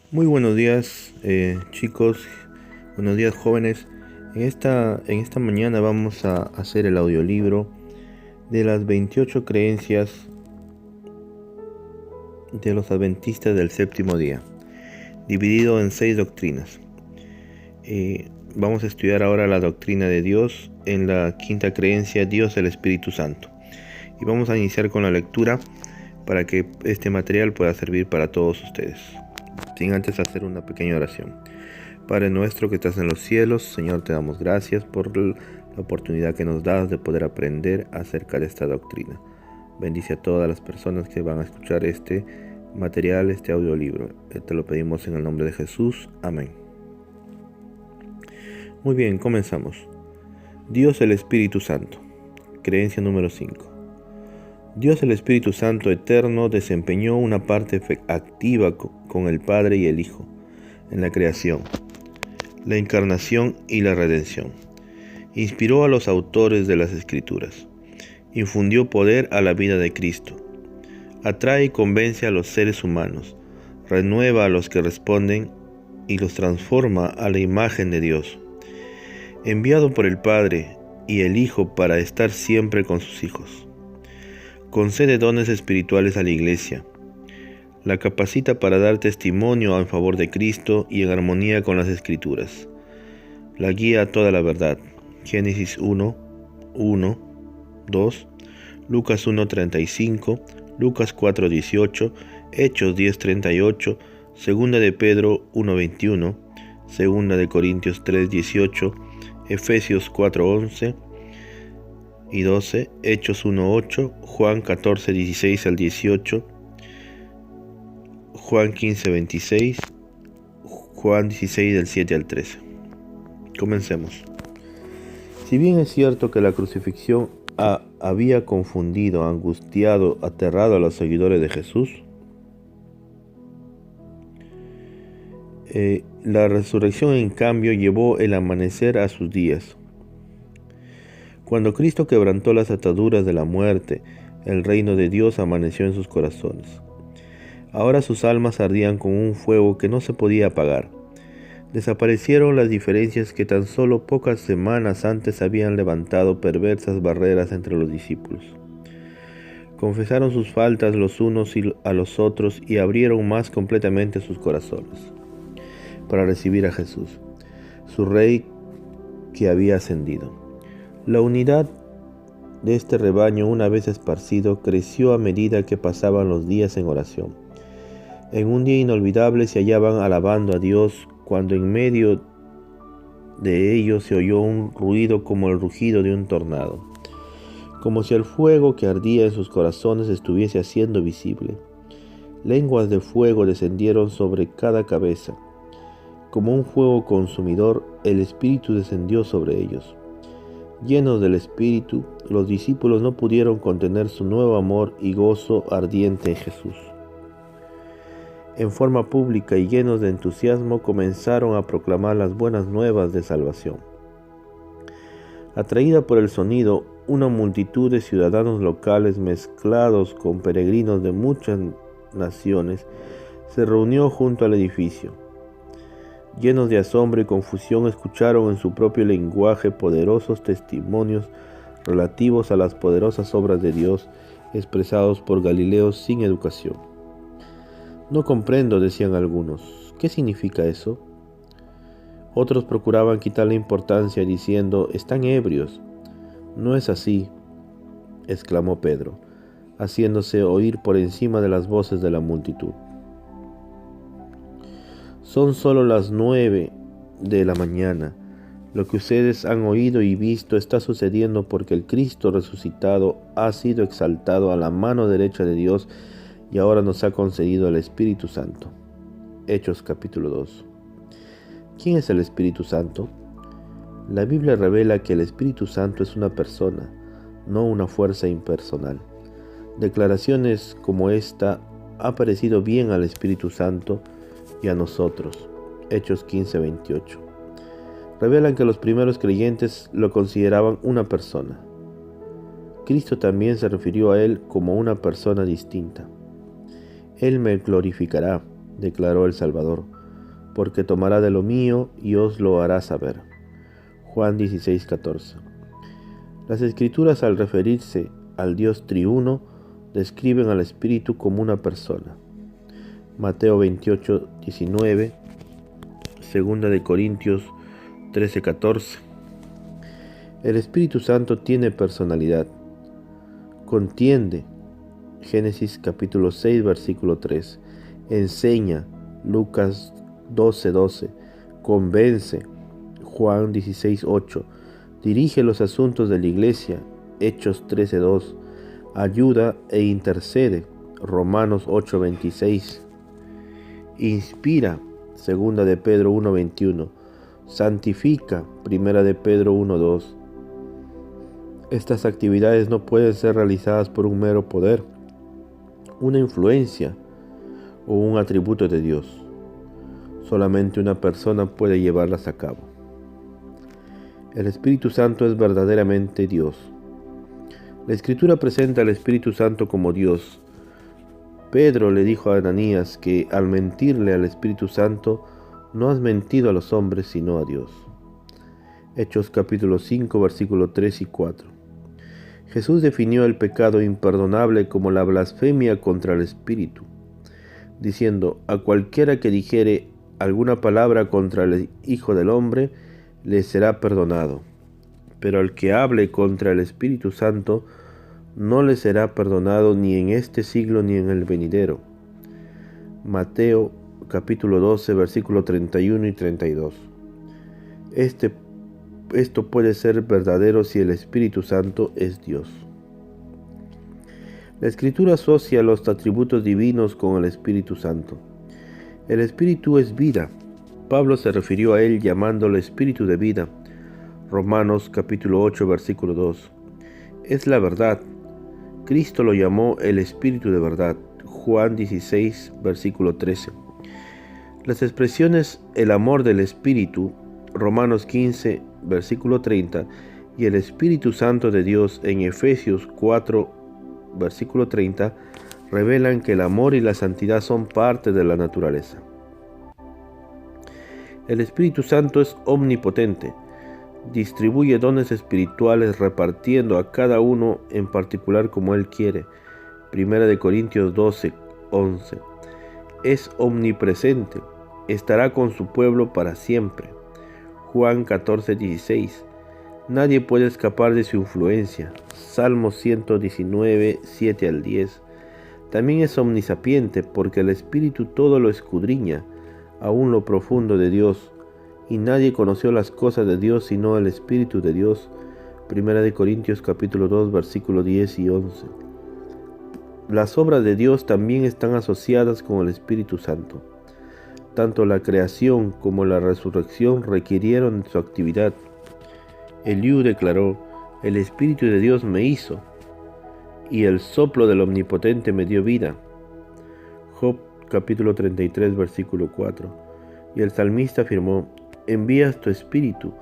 Muy buenos días, chicos, buenos días, jóvenes. En esta mañana vamos a hacer el audiolibro de las 28 creencias de los adventistas del séptimo día, dividido en 6 doctrinas. Vamos a estudiar ahora la doctrina de Dios en la quinta creencia, Dios el Espíritu Santo. Y vamos a iniciar con la lectura para que este material pueda servir para todos ustedes. Sin antes hacer una pequeña oración. Padre nuestro que estás en los cielos, Señor, te damos gracias por la oportunidad que nos das de poder aprender acerca de esta doctrina. Bendice a todas las personas que van a escuchar este material, este audiolibro. Te lo pedimos en el nombre de Jesús. Amén. Muy bien, comenzamos. Dios el Espíritu Santo. Creencia número 5. Dios el Espíritu Santo eterno desempeñó una parte activa con el Padre y el Hijo en la creación, la encarnación y la redención. Inspiró a los autores de las Escrituras. Infundió poder a la vida de Cristo. Atrae y convence a los seres humanos. Renueva a los que responden y los transforma a la imagen de Dios. Enviado por el Padre y el Hijo para estar siempre con sus hijos. Concede dones espirituales a la Iglesia. La capacita para dar testimonio en favor de Cristo y en armonía con las Escrituras. La guía a toda la verdad. Génesis 1, 2, Lucas 1:35, Lucas 4:18, Hechos 10:38, Segunda de Pedro 1:21, Segunda de Corintios 3:18, Efesios 4:11 y 12, Hechos 1:8, Juan 14:16 al 18, Juan 15:26, Juan 16 del 7 al 13. Comencemos. Si bien es cierto que la crucifixión había confundido, angustiado, aterrado a los seguidores de Jesús, la resurrección en cambio llevó el amanecer a sus días. Cuando Cristo quebrantó las ataduras de la muerte, el reino de Dios amaneció en sus corazones. Ahora sus almas ardían con un fuego que no se podía apagar. Desaparecieron las diferencias que tan solo pocas semanas antes habían levantado perversas barreras entre los discípulos. Confesaron sus faltas los unos a los otros y abrieron más completamente sus corazones para recibir a Jesús, su Rey que había ascendido. La unidad de este rebaño, una vez esparcido, creció a medida que pasaban los días en oración. En un día inolvidable se hallaban alabando a Dios cuando en medio de ellos se oyó un ruido como el rugido de un tornado, como si el fuego que ardía en sus corazones estuviese haciendo visible. Lenguas de fuego descendieron sobre cada cabeza. Como un fuego consumidor, el Espíritu descendió sobre ellos. Llenos del Espíritu, los discípulos no pudieron contener su nuevo amor y gozo ardiente en Jesús. En forma pública y llenos de entusiasmo, comenzaron a proclamar las buenas nuevas de salvación. Atraída por el sonido, una multitud de ciudadanos locales mezclados con peregrinos de muchas naciones se reunió junto al edificio. Llenos de asombro y confusión, escucharon en su propio lenguaje poderosos testimonios relativos a las poderosas obras de Dios expresados por Galileos sin educación. No comprendo, decían algunos. ¿Qué significa eso? Otros procuraban quitarle importancia diciendo, están ebrios. No es así, exclamó Pedro, haciéndose oír por encima de las voces de la multitud. Son solo las 9 de la mañana. Lo que ustedes han oído y visto está sucediendo porque el Cristo resucitado ha sido exaltado a la mano derecha de Dios y ahora nos ha concedido el Espíritu Santo. Hechos capítulo 2. ¿Quién es el Espíritu Santo? La Biblia revela que el Espíritu Santo es una persona, no una fuerza impersonal. Declaraciones como esta han parecido bien al Espíritu Santo y a nosotros. Hechos 15:28. Revelan que los primeros creyentes lo consideraban una persona. Cristo también se refirió a él como una persona distinta. Él me glorificará, declaró el Salvador, porque tomará de lo mío y os lo hará saber. Juan 16:14. Las Escrituras, al referirse al Dios triuno, describen al Espíritu como una persona. Mateo 28:19, 2 de Corintios 13:14. El Espíritu Santo tiene personalidad. Contiende, Génesis capítulo 6, versículo 3. Enseña, Lucas 12:12. Convence, Juan 16:8. Dirige los asuntos de la iglesia, Hechos 13:2. Ayuda e intercede, Romanos 8:26. Inspira, 2 de Pedro 1:21. Santifica, 1 de Pedro 1:2. Estas actividades no pueden ser realizadas por un mero poder, una influencia o un atributo de Dios. Solamente una persona puede llevarlas a cabo. El Espíritu Santo es verdaderamente Dios. La Escritura presenta al Espíritu Santo como Dios. Pedro le dijo a Ananías que al mentirle al Espíritu Santo, no has mentido a los hombres sino a Dios. Hechos capítulo 5, versículos 3 y 4. Jesús definió el pecado imperdonable como la blasfemia contra el Espíritu, diciendo: a cualquiera que dijere alguna palabra contra el Hijo del Hombre, le será perdonado, pero al que hable contra el Espíritu Santo, no le será perdonado ni en este siglo ni en el venidero. Mateo capítulo 12, versículos 31 y 32. Esto puede ser verdadero si el Espíritu Santo es Dios. La Escritura asocia los atributos divinos con el Espíritu Santo. El Espíritu es vida. Pablo se refirió a él llamándolo Espíritu de vida. Romanos capítulo 8, versículo 2. Es la verdad. Cristo lo llamó el Espíritu de verdad. Juan 16, versículo 13. Las expresiones el amor del Espíritu, Romanos 15, versículo 30, y el Espíritu Santo de Dios en Efesios 4, versículo 30, revelan que el amor y la santidad son parte de la naturaleza. El Espíritu Santo es omnipotente. Distribuye dones espirituales repartiendo a cada uno en particular como Él quiere. 1 Corintios 12, 11. Es omnipresente. Estará con su pueblo para siempre. Juan 14, 16. Nadie puede escapar de su influencia. Salmos 119, 7 al 10. También es omnisapiente porque el Espíritu todo lo escudriña, aún lo profundo de Dios, y nadie conoció las cosas de Dios sino el Espíritu de Dios. 1 Corintios capítulo 2, versículos 10 y 11. Las obras de Dios también están asociadas con el Espíritu Santo. Tanto la creación como la resurrección requirieron su actividad. Eliú declaró: el Espíritu de Dios me hizo, y el soplo del Omnipotente me dio vida. Job capítulo 33, versículo 4. Y el salmista afirmó: envías tu Espíritu,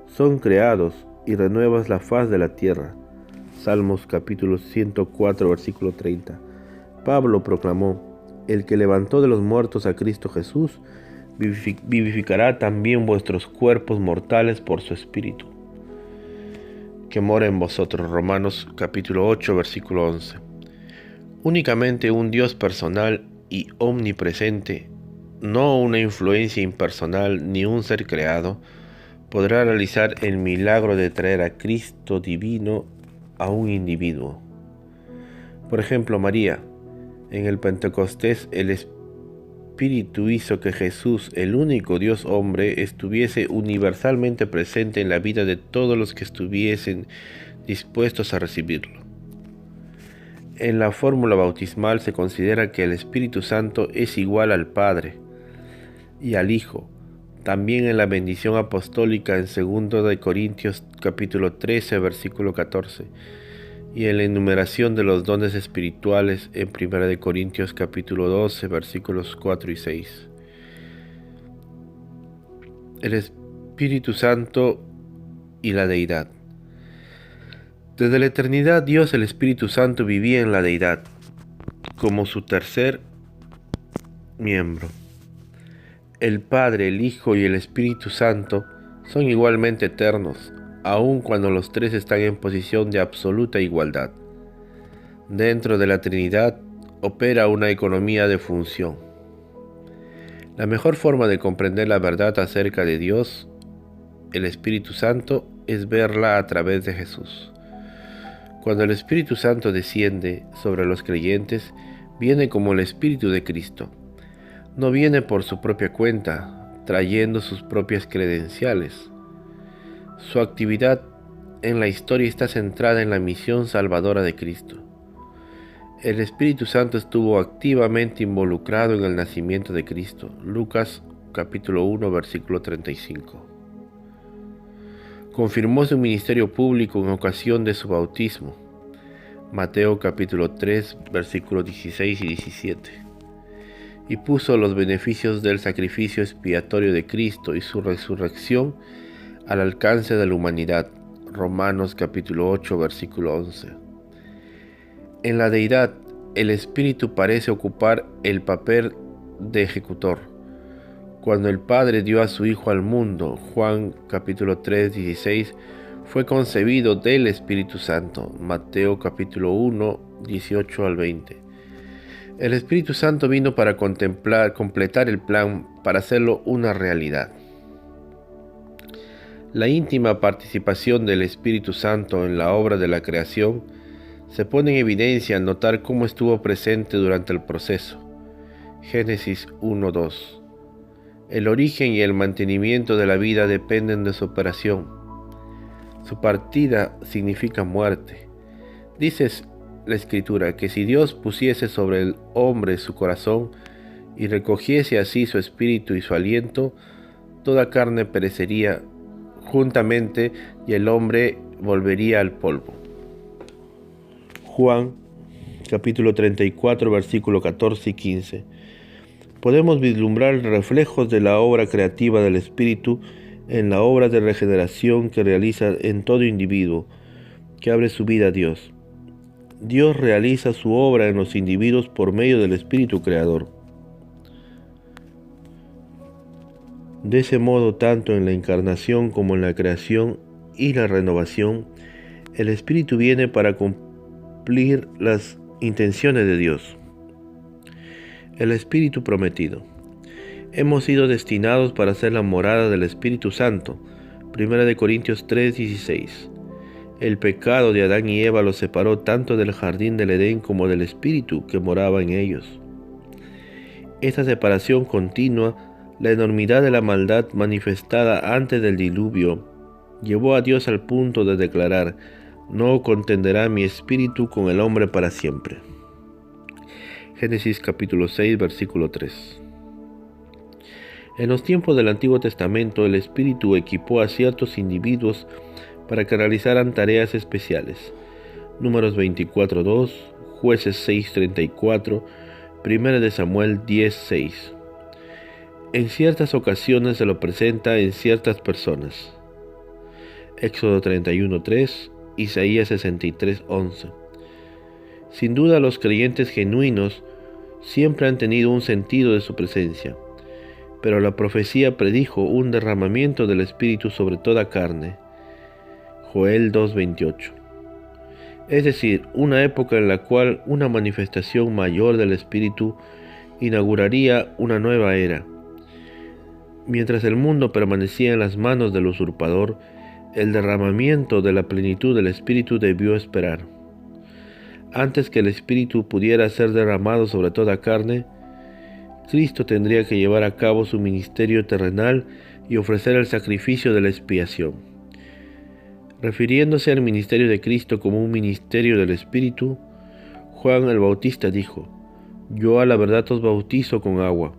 son creados, y renuevas la faz de la tierra. Salmos capítulo 104, versículo 30. Pablo proclamó: el que levantó de los muertos a Cristo Jesús, vivificará también vuestros cuerpos mortales por su Espíritu, que mora en vosotros. Romanos capítulo 8, versículo 11. Únicamente un Dios personal y omnipresente, no una influencia impersonal ni un ser creado, podrá realizar el milagro de traer a Cristo divino a un individuo. Por ejemplo, María. En el Pentecostés, el Espíritu hizo que Jesús, el único Dios hombre, estuviese universalmente presente en la vida de todos los que estuviesen dispuestos a recibirlo. En la fórmula bautismal se considera que el Espíritu Santo es igual al Padre y al Hijo. También en la bendición apostólica en 2 de Corintios capítulo 13, versículo 14. Y en la enumeración de los dones espirituales en 1 de Corintios capítulo 12, versículos 4 y 6. El Espíritu Santo y la Deidad. Desde la eternidad, Dios, el Espíritu Santo, vivía en la Deidad como su tercer miembro. El Padre, el Hijo y el Espíritu Santo son igualmente eternos, aun cuando los tres están en posición de absoluta igualdad. Dentro de la Trinidad opera una economía de función. La mejor forma de comprender la verdad acerca de Dios, el Espíritu Santo, es verla a través de Jesús. Cuando el Espíritu Santo desciende sobre los creyentes, viene como el Espíritu de Cristo. No viene por su propia cuenta, trayendo sus propias credenciales. Su actividad en la historia está centrada en la misión salvadora de Cristo. El Espíritu Santo estuvo activamente involucrado en el nacimiento de Cristo. Lucas capítulo 1, versículo 35. Confirmó su ministerio público en ocasión de su bautismo. Mateo capítulo 3, versículos 16 y 17. Y puso los beneficios del sacrificio expiatorio de Cristo y su resurrección al alcance de la humanidad. Romanos capítulo 8, versículo 11. En la deidad, el Espíritu parece ocupar el papel de ejecutor. Cuando el Padre dio a su Hijo al mundo, Juan capítulo 3, 16, fue concebido del Espíritu Santo. Mateo capítulo 1, 18 al 20. El Espíritu Santo vino para completar el plan, para hacerlo una realidad. La íntima participación del Espíritu Santo en la obra de la creación se pone en evidencia al notar cómo estuvo presente durante el proceso. Génesis 1:2. El origen y el mantenimiento de la vida dependen de su operación. Su partida significa muerte. Dice la Escritura que si Dios pusiese sobre el hombre su corazón y recogiese así su espíritu y su aliento, toda carne perecería juntamente y el hombre volvería al polvo. Juan capítulo 34, versículo 14 y 15. Podemos vislumbrar reflejos de la obra creativa del Espíritu en la obra de regeneración que realiza en todo individuo que abre su vida a Dios. Dios realiza su obra en los individuos por medio del Espíritu Creador. De ese modo, tanto en la encarnación como en la creación y la renovación, el Espíritu viene para cumplir las intenciones de Dios. El Espíritu prometido. Hemos sido destinados para ser la morada del Espíritu Santo. 1 Corintios 3:16. El pecado de Adán y Eva los separó tanto del jardín del Edén como del Espíritu que moraba en ellos. Esta separación continua, la enormidad de la maldad manifestada antes del diluvio, llevó a Dios al punto de declarar: no contenderá mi espíritu con el hombre para siempre. Génesis capítulo 6, versículo 3. En los tiempos del Antiguo Testamento, el Espíritu equipó a ciertos individuos para que realizaran tareas especiales. Números 24:2, Jueces 6:34, 1 de Samuel 10:6. En ciertas ocasiones se lo presenta en ciertas personas. Éxodo 31:3, Isaías 63:11. Sin duda, los creyentes genuinos siempre han tenido un sentido de su presencia, pero la profecía predijo un derramamiento del Espíritu sobre toda carne. Joel 2:28. Es decir, una época en la cual una manifestación mayor del Espíritu inauguraría una nueva era. Mientras el mundo permanecía en las manos del usurpador, el derramamiento de la plenitud del Espíritu debió esperar. Antes que el Espíritu pudiera ser derramado sobre toda carne, Cristo tendría que llevar a cabo su ministerio terrenal y ofrecer el sacrificio de la expiación. Refiriéndose al ministerio de Cristo como un ministerio del Espíritu, Juan el Bautista dijo: yo a la verdad os bautizo con agua,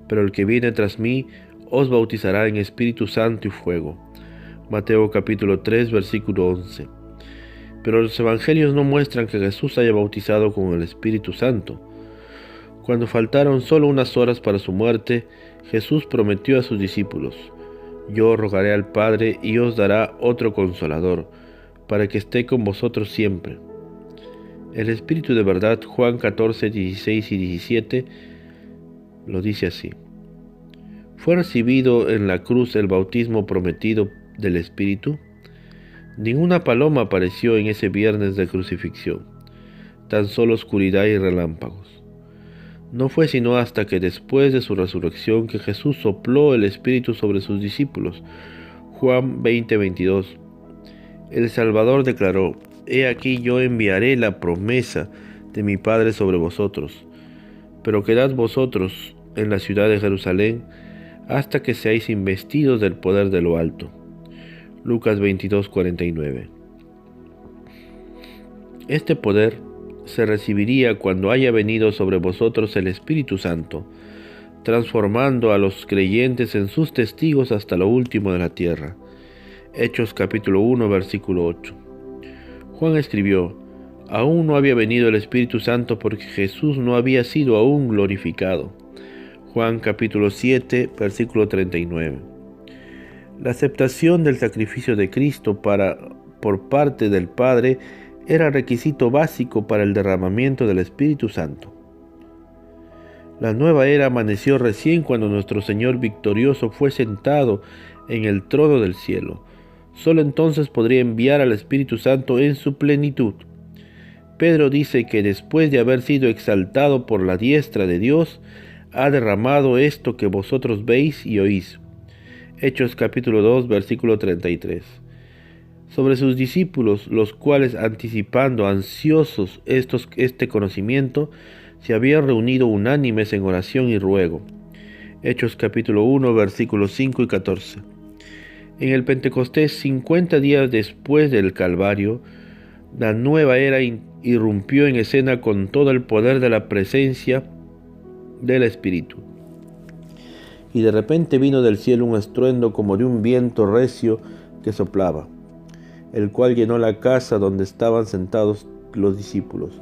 pero el que viene tras mí os bautizará en Espíritu Santo y fuego. Mateo capítulo 3, versículo 11. Pero los evangelios no muestran que Jesús haya bautizado con el Espíritu Santo. Cuando faltaron solo unas horas para su muerte, Jesús prometió a sus discípulos: yo rogaré al Padre y os dará otro Consolador, para que esté con vosotros siempre. El Espíritu de verdad, Juan 14, 16 y 17, lo dice así: fue recibido en la cruz el bautismo prometido del Espíritu? Ninguna paloma apareció en ese viernes de crucifixión, tan solo oscuridad y relámpagos. No fue sino hasta que después de su resurrección que Jesús sopló el Espíritu sobre sus discípulos. Juan 20:22. El Salvador declaró: «He aquí yo enviaré la promesa de mi Padre sobre vosotros, pero quedad vosotros en la ciudad de Jerusalén hasta que seáis investidos del poder de lo alto». Lucas 22:49. Este poder se recibiría cuando haya venido sobre vosotros el Espíritu Santo, transformando a los creyentes en sus testigos hasta lo último de la tierra. Hechos capítulo 1, versículo 8. Juan escribió: «Aún no había venido el Espíritu Santo porque Jesús no había sido aún glorificado». Juan capítulo 7, versículo 39. La aceptación del sacrificio de Cristo por parte del Padre era requisito básico para el derramamiento del Espíritu Santo. La nueva era amaneció recién cuando nuestro Señor victorioso fue sentado en el trono del cielo. Solo entonces podría enviar al Espíritu Santo en su plenitud. Pedro dice que después de haber sido exaltado por la diestra de Dios, ha derramado esto que vosotros veis y oís. Hechos capítulo 2, versículo 33. Sobre sus discípulos, los cuales, anticipando ansiosos este conocimiento, se habían reunido unánimes en oración y ruego. Hechos capítulo 1, versículos 5 y 14. En el Pentecostés, 50 días después del Calvario, la nueva era irrumpió en escena con todo el poder de la presencia del Espíritu. Y de repente vino del cielo un estruendo como de un viento recio que soplaba, el cual llenó la casa donde estaban sentados los discípulos,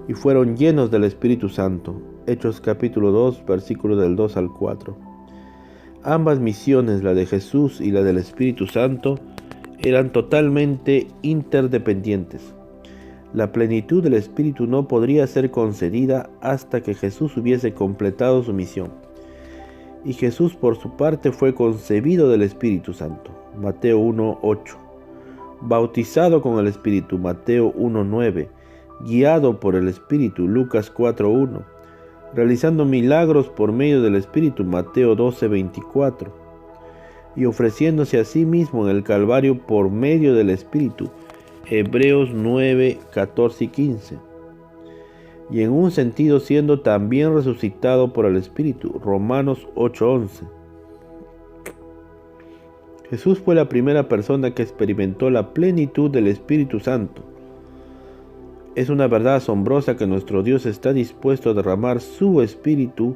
y fueron llenos del Espíritu Santo. Hechos capítulo 2, versículos del 2 al 4. Ambas misiones, la de Jesús y la del Espíritu Santo, eran totalmente interdependientes. La plenitud del Espíritu no podría ser concedida hasta que Jesús hubiese completado su misión. Y Jesús por su parte fue concebido del Espíritu Santo. Mateo 1:8. Bautizado con el Espíritu. Mateo 1:9. Guiado por el Espíritu. Lucas 4:1. Realizando milagros por medio del Espíritu. Mateo 12:24. Y ofreciéndose a sí mismo en el Calvario por medio del Espíritu. Hebreos 9:14 y 15. Y en un sentido siendo también resucitado por el Espíritu. Romanos 8:11. Jesús fue la primera persona que experimentó la plenitud del Espíritu Santo. Es una verdad asombrosa que nuestro Dios está dispuesto a derramar su Espíritu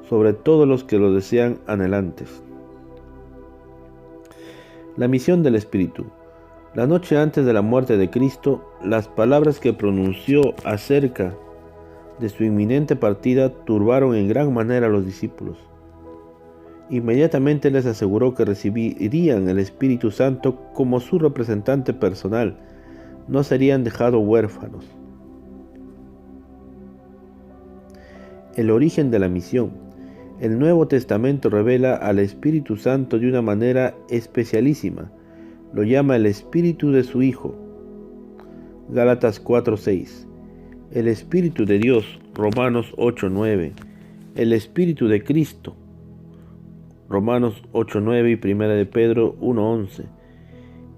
sobre todos los que lo desean anhelantes. La misión del Espíritu. La noche antes de la muerte de Cristo, las palabras que pronunció acerca de su inminente partida turbaron en gran manera a los discípulos. Inmediatamente les aseguró que recibirían el Espíritu Santo como su representante personal, no serían dejados huérfanos. El origen de la misión. El Nuevo Testamento revela al Espíritu Santo de una manera especialísima. Lo llama el Espíritu de su Hijo. Gálatas 4:6. El Espíritu de Dios, Romanos 8:9, el Espíritu de Cristo, Romanos 8:9 y 1 de Pedro 1:11,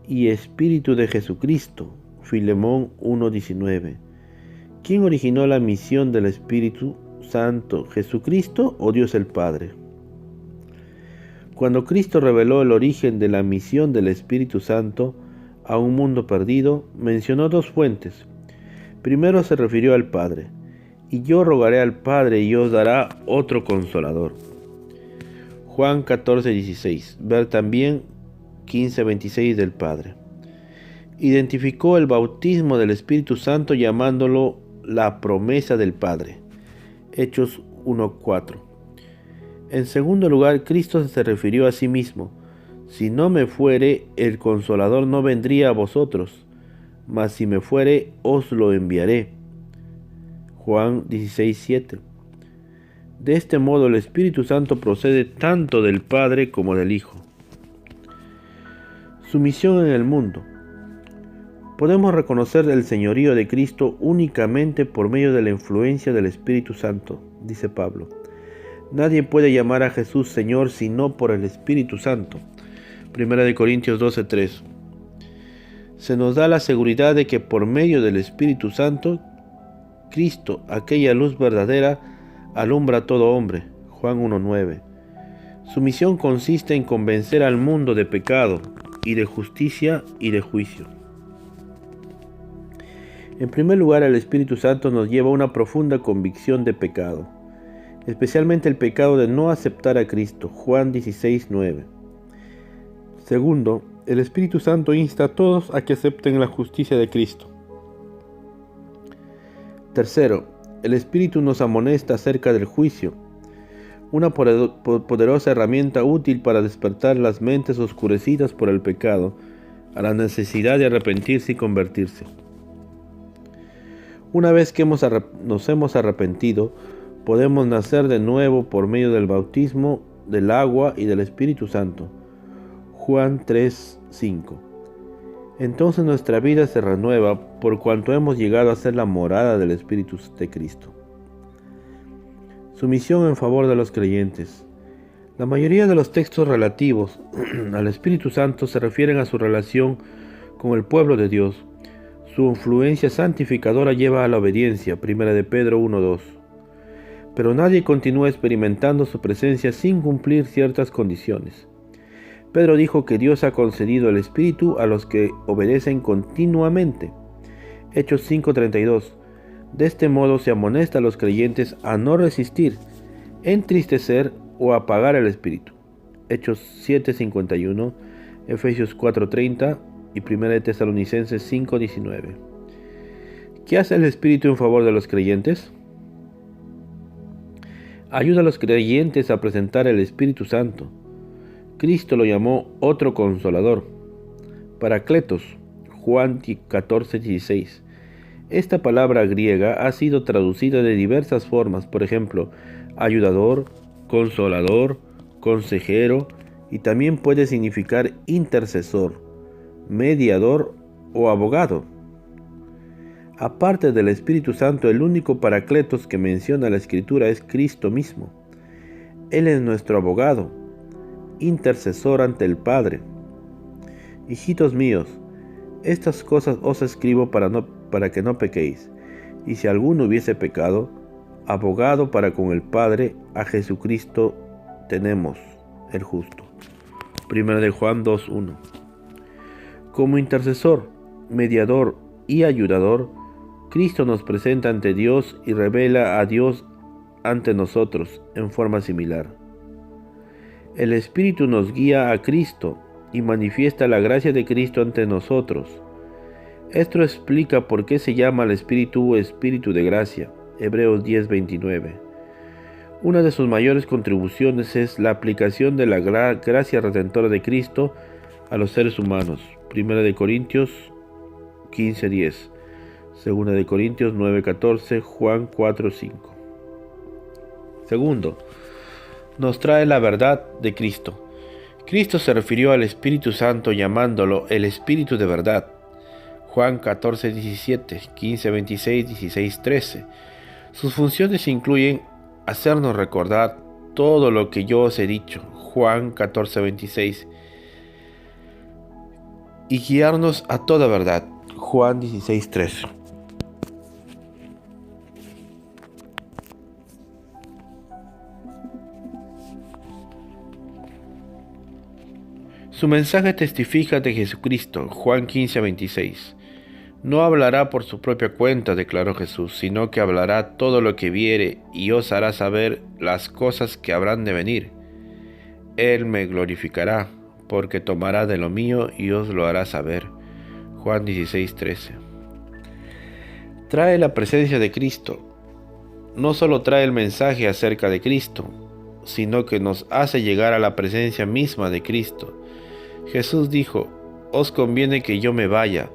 y Espíritu de Jesucristo, Filemón 1:19. ¿Quién originó la misión del Espíritu Santo, Jesucristo o Dios el Padre? Cuando Cristo reveló el origen de la misión del Espíritu Santo a un mundo perdido, mencionó dos fuentes. Primero se refirió al Padre: «Y yo rogaré al Padre y os dará otro Consolador». Juan 14:16. Ver también 15:26 del Padre. Identificó el bautismo del Espíritu Santo llamándolo la promesa del Padre. Hechos 1:4. En segundo lugar, Cristo se refirió a sí mismo: «Si no me fuere, el Consolador no vendría a vosotros, mas si me fuere, os lo enviaré». Juan 16:7. De este modo el Espíritu Santo procede tanto del Padre como del Hijo. Su misión en el mundo. Podemos reconocer el señorío de Cristo únicamente por medio de la influencia del Espíritu Santo, dice Pablo. Nadie puede llamar a Jesús Señor sino por el Espíritu Santo. 1 Corintios 12:3. Se nos da la seguridad de que por medio del Espíritu Santo, Cristo, aquella luz verdadera, alumbra a todo hombre. Juan 1:9. Su misión consiste en convencer al mundo de pecado y de justicia y de juicio. En primer lugar, el Espíritu Santo nos lleva a una profunda convicción de pecado, especialmente el pecado de no aceptar a Cristo. Juan 16:9. Segundo, el Espíritu Santo insta a todos a que acepten la justicia de Cristo. Tercero, el Espíritu nos amonesta acerca del juicio, una poderosa herramienta útil para despertar las mentes oscurecidas por el pecado a la necesidad de arrepentirse y convertirse. Una vez que nos hemos arrepentido, podemos nacer de nuevo por medio del bautismo, del agua y del Espíritu Santo. Juan 3:5. Entonces nuestra vida se renueva por cuanto hemos llegado a ser la morada del Espíritu de Cristo. Su misión en favor de los creyentes. La mayoría de los textos relativos al Espíritu Santo se refieren a su relación con el pueblo de Dios. Su influencia santificadora lleva a la obediencia. 1 Pedro 1:2. Pero nadie continúa experimentando su presencia sin cumplir ciertas condiciones. Pedro dijo que Dios ha concedido el Espíritu a los que obedecen continuamente. Hechos 5:32. De este modo se amonesta a los creyentes a no resistir, entristecer o apagar el Espíritu. Hechos 7:51, Efesios 4:30 y 1 Tesalonicenses 5:19. ¿Qué hace el Espíritu en favor de los creyentes? Ayuda a los creyentes a presentar el Espíritu Santo. Cristo lo llamó otro consolador, Paracletos, Juan 14:16. Esta palabra griega ha sido traducida de diversas formas, por ejemplo, ayudador, consolador, consejero, y también puede significar intercesor, mediador o abogado. Aparte del Espíritu Santo, el único Paracletos que menciona la Escritura es Cristo mismo. Él es nuestro abogado, intercesor ante el Padre. Hijitos míos, estas cosas os escribo para que no pequéis. Y si alguno hubiese pecado, abogado para con el Padre, a Jesucristo tenemos, el justo. 1 Juan 2:1. Como intercesor, mediador y ayudador, Cristo nos presenta ante Dios y revela a Dios ante nosotros en forma similar. El Espíritu nos guía a Cristo y manifiesta la gracia de Cristo ante nosotros. Esto explica por qué se llama al Espíritu Espíritu de gracia, Hebreos 10:29. Una de sus mayores contribuciones es la aplicación de la gracia redentora de Cristo a los seres humanos, 1 Corintios 15:10, 2 Corintios 9:14, Juan 4:5. Segundo, nos trae la verdad de Cristo. Cristo se refirió al Espíritu Santo llamándolo el Espíritu de verdad. Juan 14:17, 15:26, 16:13. Sus funciones incluyen hacernos recordar todo lo que yo os he dicho. Juan 14:26. Y guiarnos a toda verdad. Juan 16:13. Su mensaje testifica de Jesucristo, Juan 15:26. No hablará por su propia cuenta, declaró Jesús, sino que hablará todo lo que viere y os hará saber las cosas que habrán de venir. Él me glorificará, porque tomará de lo mío y os lo hará saber. Juan 16:13. Trae la presencia de Cristo. No solo trae el mensaje acerca de Cristo, sino que nos hace llegar a la presencia misma de Cristo. Jesús dijo: os conviene que yo me vaya,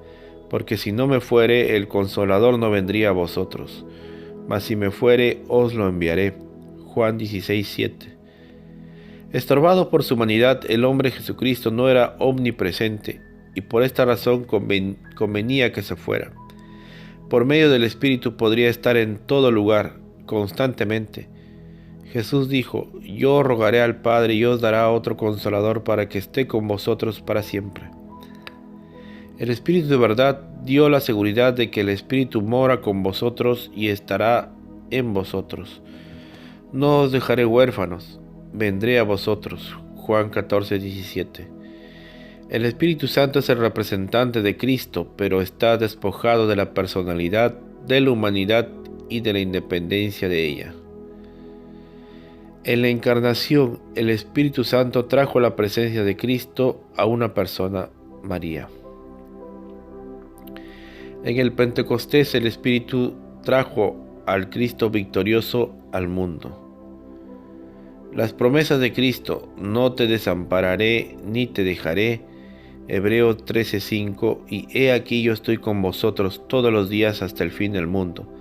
porque si no me fuere, el Consolador no vendría a vosotros, mas si me fuere, os lo enviaré. Juan 16:7. Estorbado por su humanidad, el hombre Jesucristo no era omnipresente, y por esta razón convenía que se fuera. Por medio del Espíritu podría estar en todo lugar, constantemente. Jesús dijo: yo rogaré al Padre y os dará otro Consolador para que esté con vosotros para siempre. El Espíritu de verdad dio la seguridad de que el Espíritu mora con vosotros y estará en vosotros. No os dejaré huérfanos, vendré a vosotros. Juan 14:17. El Espíritu Santo es el representante de Cristo, pero está despojado de la personalidad, de la humanidad y de la independencia de ella. En la encarnación, el Espíritu Santo trajo la presencia de Cristo a una persona, María. En el Pentecostés, el Espíritu trajo al Cristo victorioso al mundo. Las promesas de Cristo: no te desampararé ni te dejaré, Hebreos 13:5, y he aquí yo estoy con vosotros todos los días hasta el fin del mundo,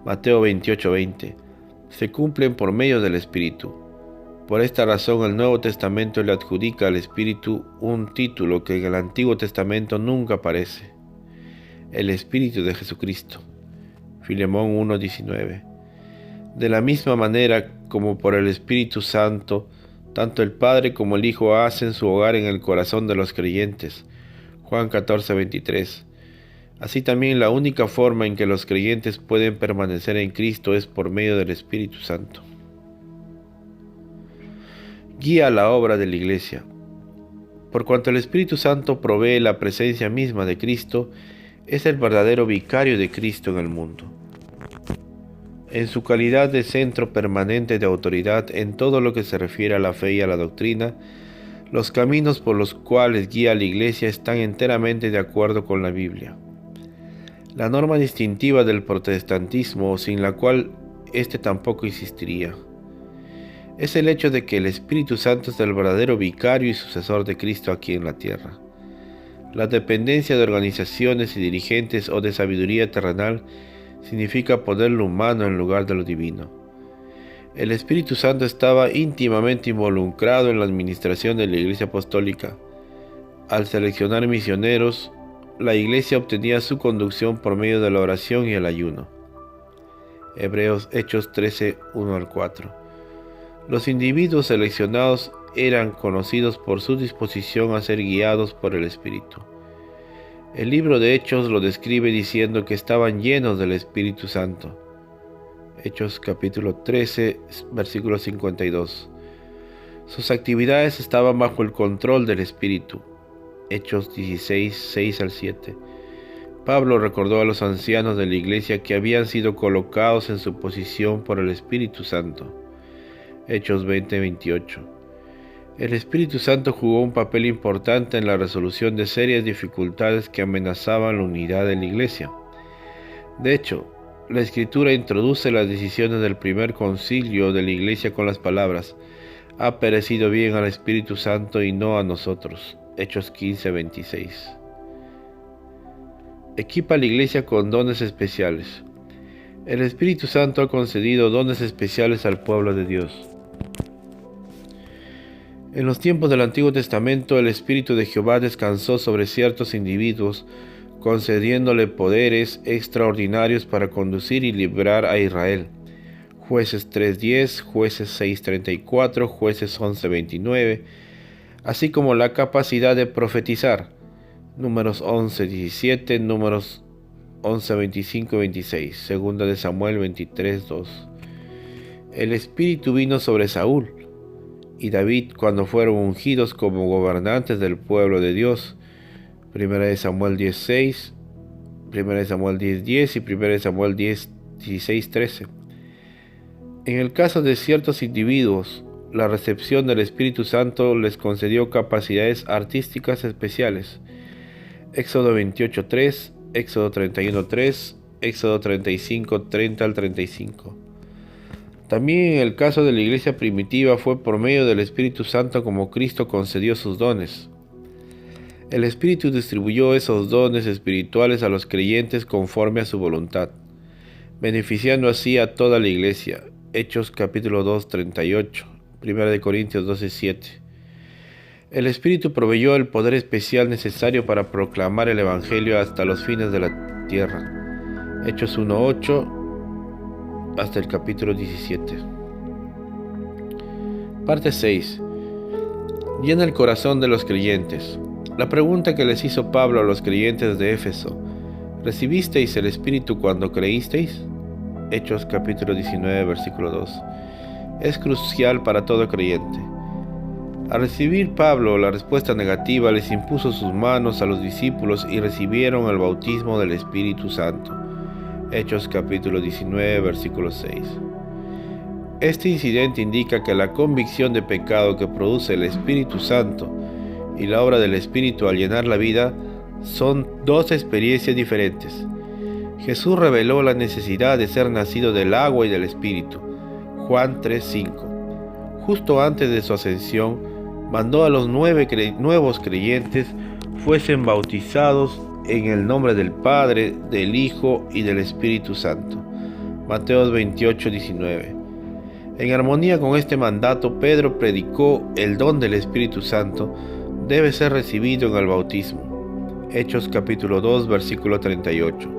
Mateo 28:20, se cumplen por medio del Espíritu. Por esta razón el Nuevo Testamento le adjudica al Espíritu un título que en el Antiguo Testamento nunca aparece: el Espíritu de Jesucristo. Filemón 1:19. De la misma manera como por el Espíritu Santo, tanto el Padre como el Hijo hacen su hogar en el corazón de los creyentes. Juan 14:23. Así también la única forma en que los creyentes pueden permanecer en Cristo es por medio del Espíritu Santo. Guía la obra de la Iglesia. Por cuanto el Espíritu Santo provee la presencia misma de Cristo, es el verdadero vicario de Cristo en el mundo. En su calidad de centro permanente de autoridad en todo lo que se refiere a la fe y a la doctrina, los caminos por los cuales guía a la Iglesia están enteramente de acuerdo con la Biblia. La norma distintiva del protestantismo, sin la cual éste tampoco existiría, es el hecho de que el Espíritu Santo es el verdadero vicario y sucesor de Cristo aquí en la tierra. La dependencia de organizaciones y dirigentes o de sabiduría terrenal significa poner lo humano en lugar de lo divino. El Espíritu Santo estaba íntimamente involucrado en la administración de la Iglesia Apostólica. Al seleccionar misioneros, la Iglesia obtenía su conducción por medio de la oración y el ayuno. Hechos 13:1-4. Los individuos seleccionados eran conocidos por su disposición a ser guiados por el Espíritu. El libro de Hechos lo describe diciendo que estaban llenos del Espíritu Santo. Hechos capítulo 13, versículo 52. Sus actividades estaban bajo el control del Espíritu. Hechos 16, 6-7. Pablo recordó a los ancianos de la iglesia que habían sido colocados en su posición por el Espíritu Santo. Hechos 20, 28. El Espíritu Santo jugó un papel importante en la resolución de serias dificultades que amenazaban la unidad de la Iglesia. De hecho, la Escritura introduce las decisiones del primer concilio de la Iglesia con las palabras: ha perecido bien al Espíritu Santo y no a nosotros. Hechos 15:26. Equipa a la Iglesia con dones especiales. El Espíritu Santo ha concedido dones especiales al pueblo de Dios. En los tiempos del Antiguo Testamento, el Espíritu de Jehová descansó sobre ciertos individuos, concediéndole poderes extraordinarios para conducir y librar a Israel. Jueces 3:10, Jueces 6:34, Jueces 11:29, así como la capacidad de profetizar. Números 11:17, Números 11:25-26, Segunda de Samuel 23:2. El Espíritu vino sobre Saúl y David cuando fueron ungidos como gobernantes del pueblo de Dios. Primera de Samuel 10:6, Primera de Samuel 10:10 y Primera de Samuel 16:13. En el caso de ciertos individuos, la recepción del Espíritu Santo les concedió capacidades artísticas especiales. Éxodo 28:3, Éxodo 31:3, Éxodo 35:30-35. También en el caso de la iglesia primitiva fue por medio del Espíritu Santo como Cristo concedió sus dones. El Espíritu distribuyó esos dones espirituales a los creyentes conforme a su voluntad, beneficiando así a toda la iglesia. Hechos capítulo 2, 38. 1 Corintios 12, 7. El Espíritu proveyó el poder especial necesario para proclamar el Evangelio hasta los fines de la tierra. Hechos 1, 8 hasta el capítulo 17. Parte 6. Llena el corazón de los creyentes. La pregunta que les hizo Pablo a los creyentes de Éfeso: ¿recibisteis el Espíritu cuando creísteis? Hechos capítulo 19, versículo 2. Es crucial para todo creyente. Al recibir Pablo la respuesta negativa, les impuso sus manos a los discípulos y recibieron el bautismo del Espíritu Santo. Hechos capítulo 19, versículo 6. Este incidente indica que la convicción de pecado que produce el Espíritu Santo y la obra del Espíritu al llenar la vida son dos experiencias diferentes. Jesús reveló la necesidad de ser nacido del agua y del Espíritu. Juan 3:5. Justo antes de su ascensión, mandó a los nuevos creyentes fuesen bautizados en el nombre del Padre, del Hijo y del Espíritu Santo. Mateo 28:19. En armonía con este mandato, Pedro predicó el don del Espíritu Santo debe ser recibido en el bautismo. Hechos capítulo 2, versículo 38.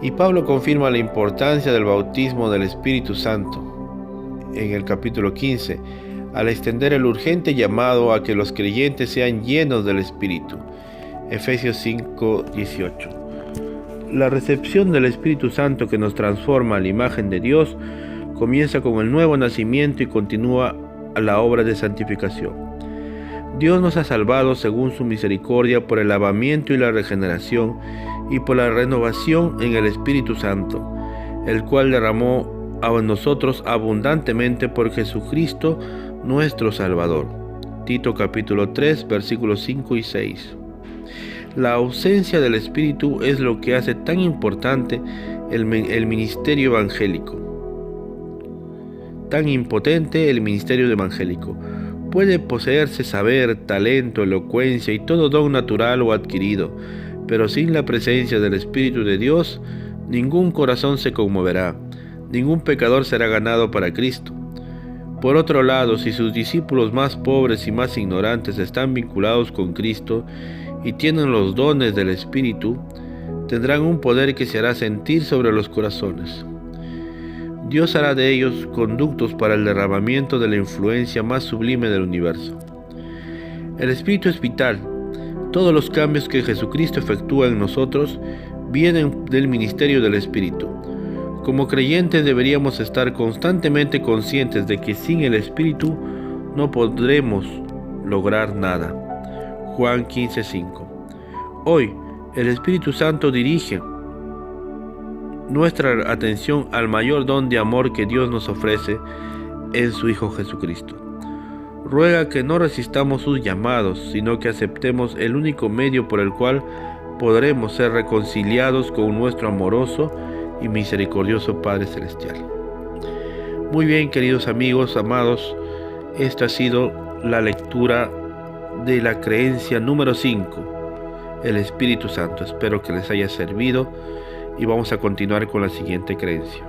Y Pablo confirma la importancia del bautismo del Espíritu Santo en el capítulo 15, al extender el urgente llamado a que los creyentes sean llenos del Espíritu. Efesios 5:18. La recepción del Espíritu Santo que nos transforma a la imagen de Dios comienza con el nuevo nacimiento y continúa a la obra de santificación. Dios nos ha salvado según su misericordia por el lavamiento y la regeneración y por la renovación en el Espíritu Santo, el cual derramó a nosotros abundantemente por Jesucristo nuestro Salvador. Tito capítulo 3, versículos 5 y 6. La ausencia del Espíritu es lo que hace tan importante el ministerio evangélico. Tan impotente el ministerio evangélico. Puede poseerse saber, talento, elocuencia y todo don natural o adquirido, pero sin la presencia del Espíritu de Dios, ningún corazón se conmoverá, ningún pecador será ganado para Cristo. Por otro lado, si sus discípulos más pobres y más ignorantes están vinculados con Cristo y tienen los dones del Espíritu, tendrán un poder que se hará sentir sobre los corazones. Dios hará de ellos conductos para el derramamiento de la influencia más sublime del universo. El Espíritu es vital. Todos los cambios que Jesucristo efectúa en nosotros vienen del ministerio del Espíritu. Como creyentes deberíamos estar constantemente conscientes de que sin el Espíritu no podremos lograr nada. Juan 15:5. Hoy, el Espíritu Santo dirige nuestra atención al mayor don de amor que Dios nos ofrece en su Hijo Jesucristo. Ruega que no resistamos sus llamados, sino que aceptemos el único medio por el cual podremos ser reconciliados con nuestro amoroso y misericordioso Padre Celestial. Muy bien, queridos amigos, amados, esta ha sido la lectura de la creencia número 5, el Espíritu Santo. Espero que les haya servido y vamos a continuar con la siguiente creencia.